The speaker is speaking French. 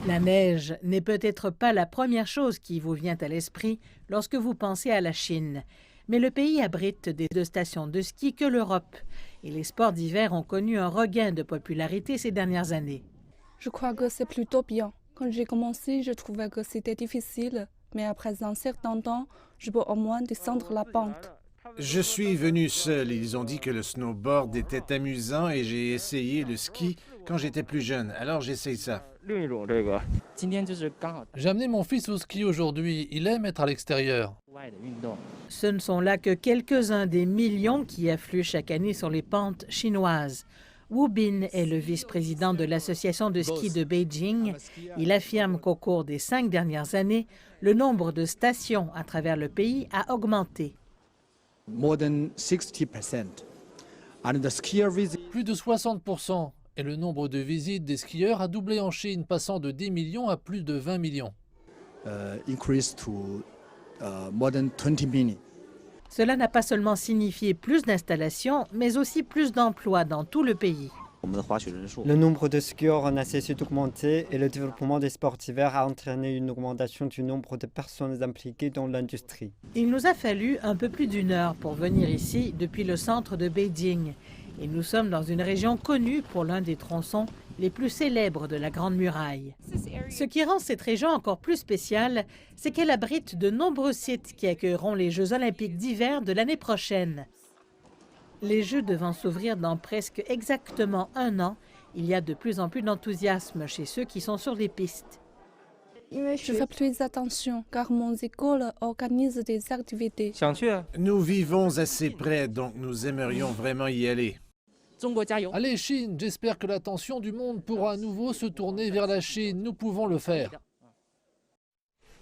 La neige n'est peut-être pas la première chose qui vous vient à l'esprit lorsque vous pensez à la Chine. Mais le pays abrite des deux stations de ski que l'Europe. Et les sports d'hiver ont connu un regain de popularité ces dernières années. Je crois que c'est plutôt bien. Quand j'ai commencé, je trouvais que c'était difficile. Mais après un certain temps, je peux au moins descendre la pente. Je suis venu seul. Ils ont dit que le snowboard était amusant et j'ai essayé le ski quand j'étais plus jeune. Alors j'essaye ça. J'ai amené mon fils au ski aujourd'hui. Il aime être à l'extérieur. Ce ne sont là que quelques-uns des millions qui affluent chaque année sur les pentes chinoises. Wu Bin est le vice-président de l'association de ski de Beijing. Il affirme qu'au cours des 5 dernières années, le nombre de stations à travers le pays a augmenté. Plus de 60%. Et le nombre de visites des skieurs a doublé en Chine, passant de 10 millions à plus de 20 millions. Cela n'a pas seulement signifié plus d'installations, mais aussi plus d'emplois dans tout le pays. Le nombre de skieurs n'a cessé d'augmenter et le développement des sports d'hiver a entraîné une augmentation du nombre de personnes impliquées dans l'industrie. Il nous a fallu un peu plus d'une heure pour venir ici depuis le centre de Beijing. Et nous sommes dans une région connue pour l'un des tronçons les plus célèbres de la Grande Muraille. Ce qui rend cette région encore plus spéciale, c'est qu'elle abrite de nombreux sites qui accueilleront les Jeux olympiques d'hiver de l'année prochaine. Les Jeux devant s'ouvrir dans presque exactement un an, il y a de plus en plus d'enthousiasme chez ceux qui sont sur les pistes. Je fais plus attention car mon école organise des activités. Nous vivons assez près, donc nous aimerions vraiment y aller. Allez Chine, j'espère que l'attention du monde pourra à nouveau se tourner vers la Chine. Nous pouvons le faire.